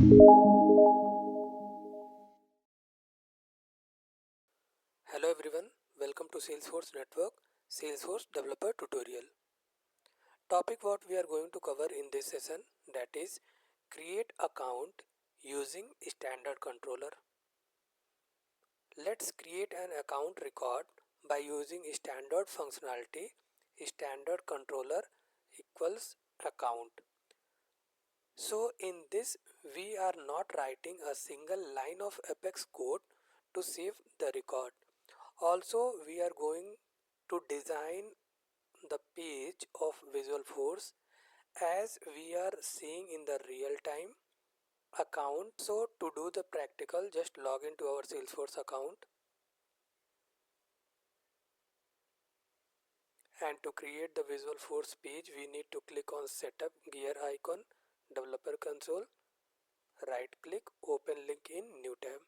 Hello everyone, welcome to Salesforce Network Salesforce Developer Tutorial. Topic what we are going to cover in this session, that is create account using standard controller. Let's create an account record by using standard functionality standard controller equals account. So in this we are not writing a single line of Apex code to save the record. Also we are going to design the page of Visualforce as we are seeing in the real time account. So to do the practical, just log into our Salesforce account, and to create the Visualforce page we need to click on setup gear icon, developer console, right click, open link in new tab.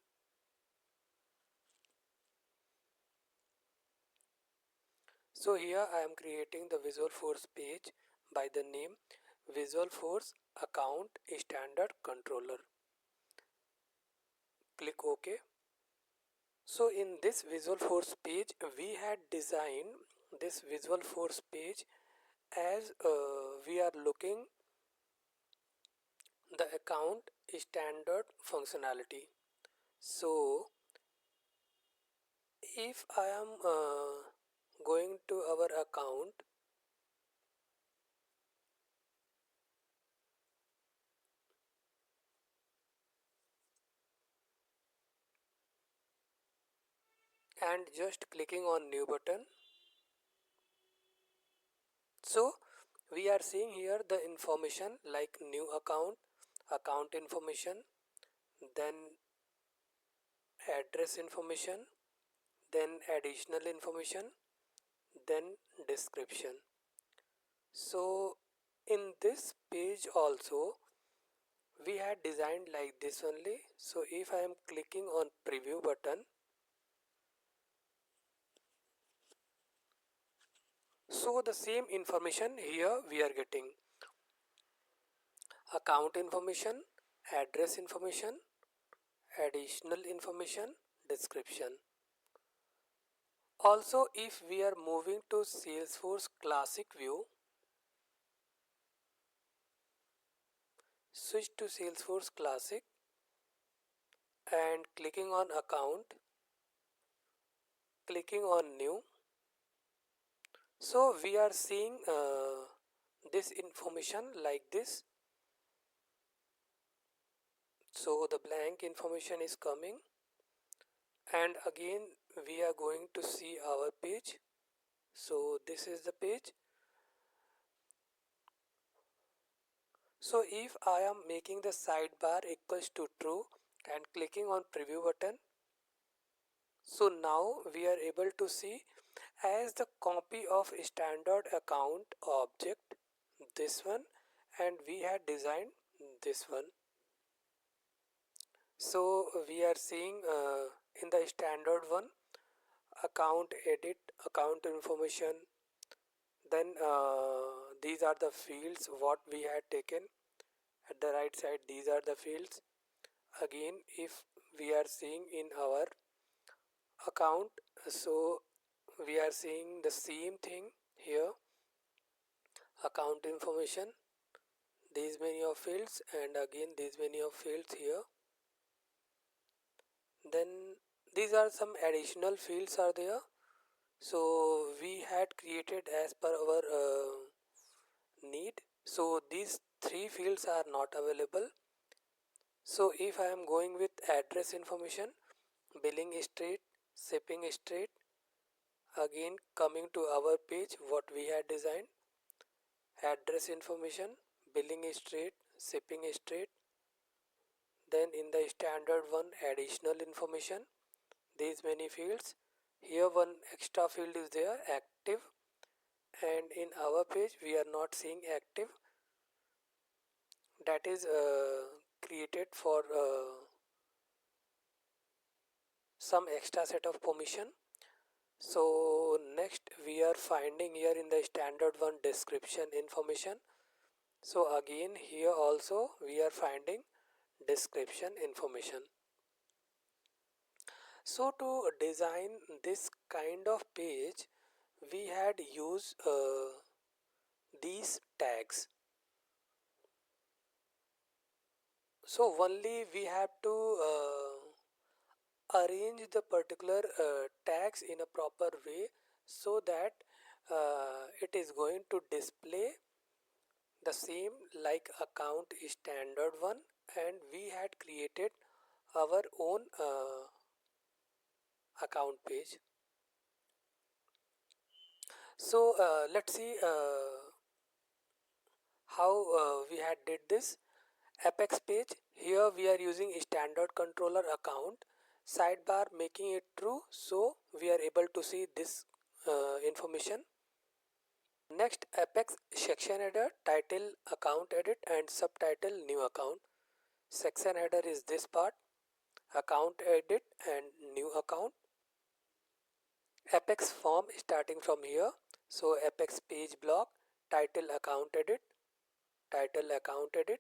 So here I am creating the Visualforce page by the name Visualforce account standard controller. Click OK. So in this Visualforce page we had designed this Visualforce page as we are looking the account standard functionality. So if I am going to our account, and just clicking on new button, so we are seeing here the information like new account, account information, then address information, then additional information, then description. So in this page also we had designed like this only. So if I am clicking on preview button, so the same information here we are getting: account information, address information, additional information, description. Also if we are moving to Salesforce classic view, switch to Salesforce classic and clicking on account, clicking on new, so we are seeing this information like this. So the blank information is coming, and again we are going to see our page. So this is the page. So if I am making the sidebar equals to true and clicking on preview button, so now we are able to see as the copy of standard account object this one, and we had designed this one. So we are seeing in the standard one account edit, account information, then these are the fields what we had taken. At the right side these are the fields. Again if we are seeing in our account, so we are seeing the same thing here: account information, these many of fields, and again these many of fields here. Then these are some additional fields are there. So we had created as per our need. So these three fields are not available. So if I am going with address information, billing street, shipping street, again coming to our page what we had designed, address information, billing street, shipping street, then in the standard one additional information, these many fields. Here one extra field is there, active, and in our page we are not seeing active. That is created for some extra set of permission. So next we are finding here in the standard one description information. So again here also we are finding description information. So to design this kind of page, we had used these tags. So only we have to arrange the particular tags in a proper way so that it is going to display the same like account standard one, and we had created our own account page. So let's see how we had did this. Apex page, here we are using a standard controller account, sidebar making it true, so we are able to see this information. Next, Apex section header, title account edit and subtitle new account. Section header is this part, account edit and new account. Apex form starting from here, so Apex page block, title account edit, title account edit.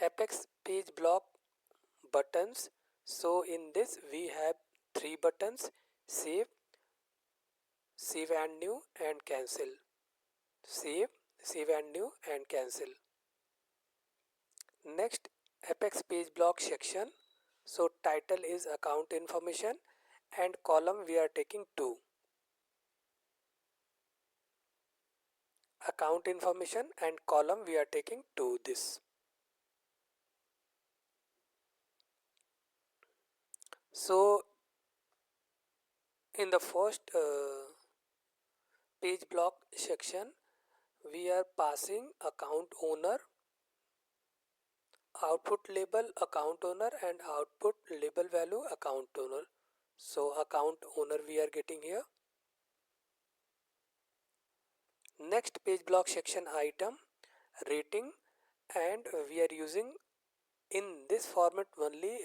Apex page block buttons, so in this we have three buttons: save, save and new, and cancel. Save, save and new, and cancel. Next, Apex page block section, so title is account information and column we are taking 2, account information and column we are taking 2 this. So in the first page block section we are passing account owner, output label account owner, and output label value account owner. So account owner we are getting here. Next page block section item rating, and we are using in this format only,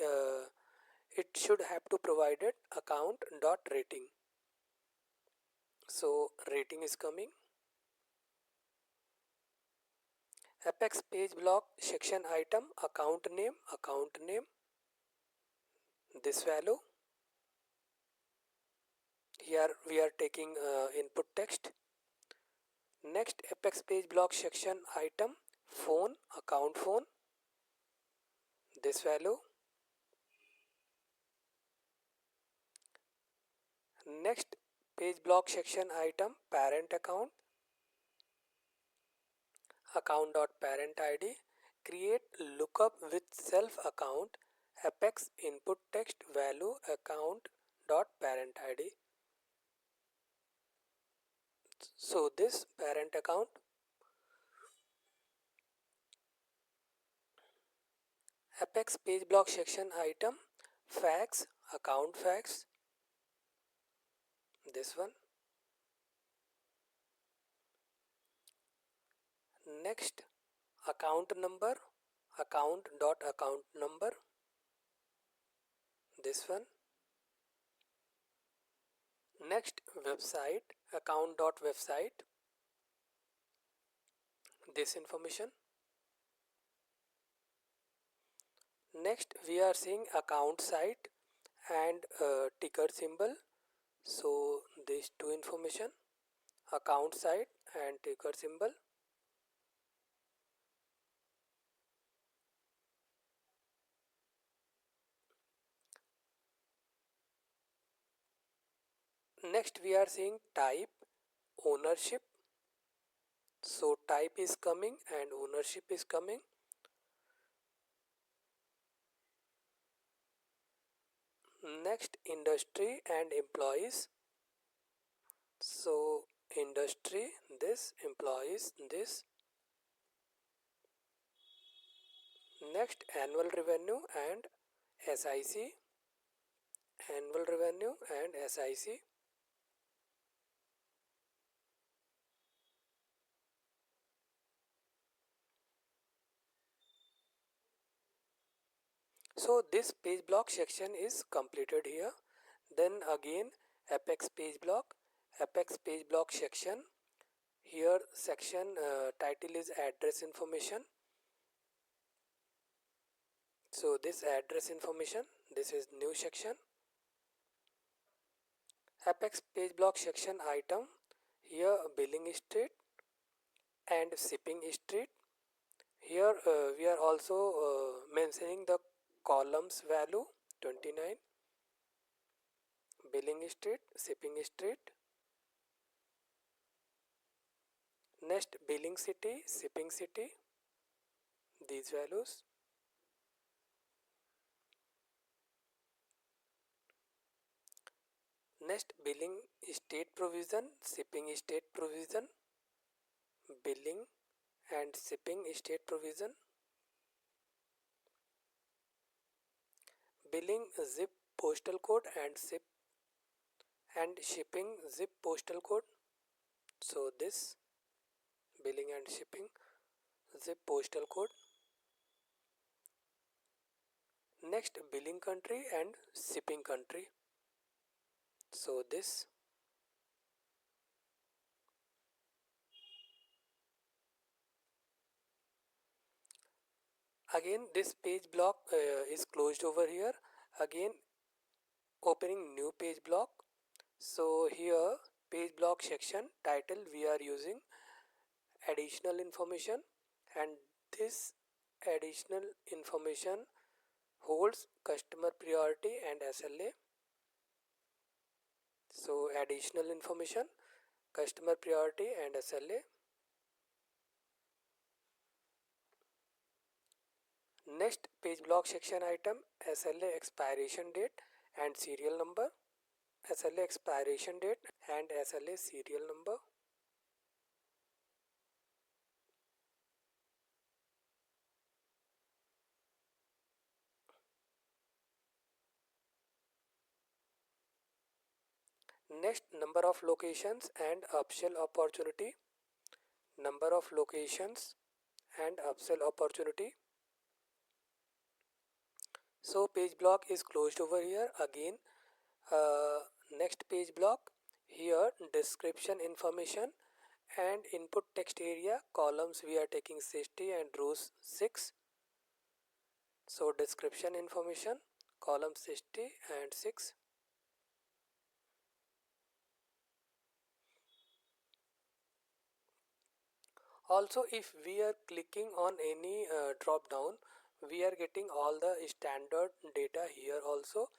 it should have to provide it account dot rating. So rating is coming. Apex page block section item account name, this value. Here we are taking input text. Next Apex page block section item phone, account phone, this value. Next page block section item parent account dot parent id, create lookup with self account Apex input text value account dot parent id. So this parent account. Apex page block section item fax, account fax, this one. Next account number, account number, this one. Next website, account.website, this information. Next we are seeing account site and ticker symbol, so these two information, account site and ticker symbol. Next we are seeing type, ownership, so type is coming and ownership is coming. Next industry and employees, so industry this, employees this. Next annual revenue and SIC, annual revenue and SIC. So this page block section is completed here. Then again Apex page block section. Here section title is address information. So this address information, this is new section. Apex page block section item, here billing street and shipping street. Here we are also mentioning the columns value 29, billing street, shipping street. Next billing city, shipping city, these values. Next billing state provision, shipping state provision, billing and shipping state provision. Billing zip postal code and shipping zip postal code. So this billing and shipping zip postal code. Next billing country and shipping country. So this. Again this page block is closed over here. Again opening new page block. So here page block section title we are using additional information, and this additional information holds customer priority and SLA. So additional information, customer priority and SLA. Next page block section item SLA expiration date and serial number. SLA expiration date and SLA serial number. Next number of locations and upsell opportunity. Number of locations and upsell opportunity. So page block is closed over here. Again next page block, here description information and input text area, columns we are taking 60 and rows 6. So description information, column 60 and 6. Also if we are clicking on any drop down, we are getting all the standard data here also,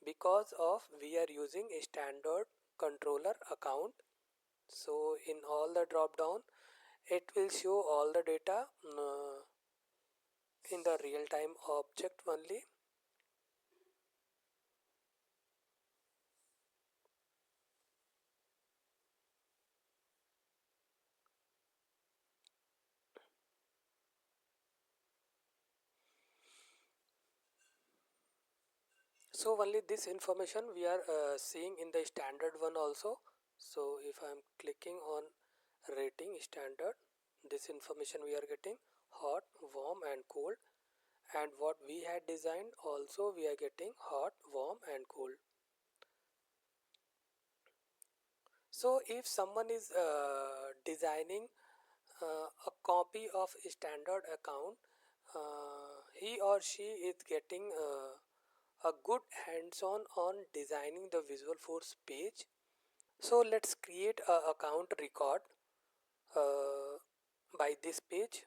because of we are using a standard controller account. So in all the drop down it will show all the data in the real time object only. So only this information we are seeing in the standard one also. So if I am clicking on rating standard, this information we are getting hot, warm and cold, and what we had designed also we are getting hot, warm and cold. So if someone is designing a copy of a standard account, he or she is getting a good hands-on on designing the Visualforce page. So let's create a account record uh, by this page.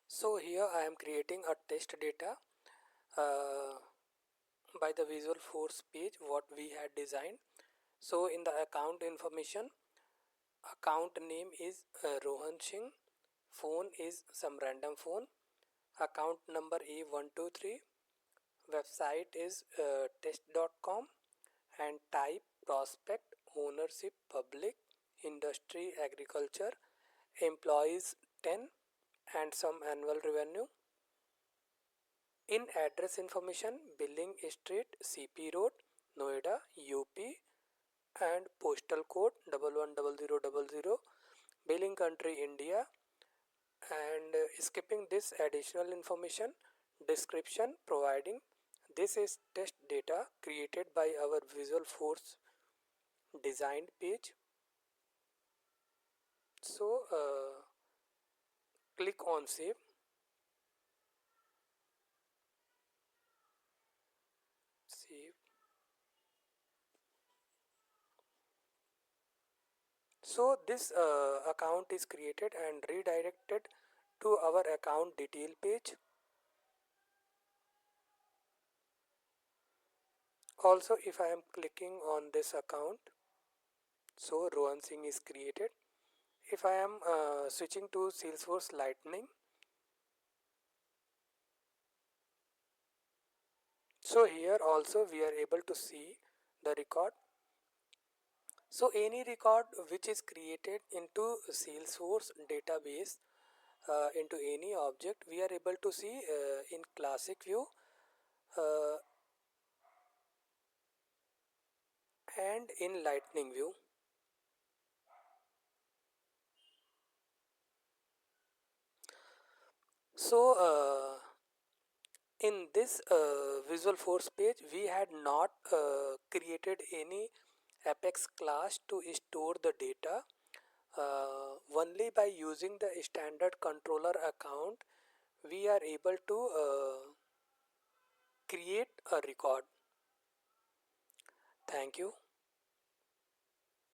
So here I am creating a test data uh, by the Visualforce page what we had designed. So in the account information, account name is Rohan Singh, phone is some random phone, account number A123, website is test.com, and type prospect, ownership public, industry agriculture, employees 10 and some annual revenue. In address information, billing street CP road Noida UP and postal code 110000, billing country India, and skipping this additional information, description providing this is test data created by our Visualforce designed page. So click on save. So this account is created and redirected to our account detail page. Also, if I am clicking on this account, so Rohan Singh is created. If I am switching to Salesforce Lightning, so here also we are able to see the record. So any record which is created into Salesforce database into any object, we are able to see in classic view uh, and in lightning view. So in this Visualforce page, we had not created any Apex class to store the data. Only by using the standard controller account, we are able to create a record. Thank you.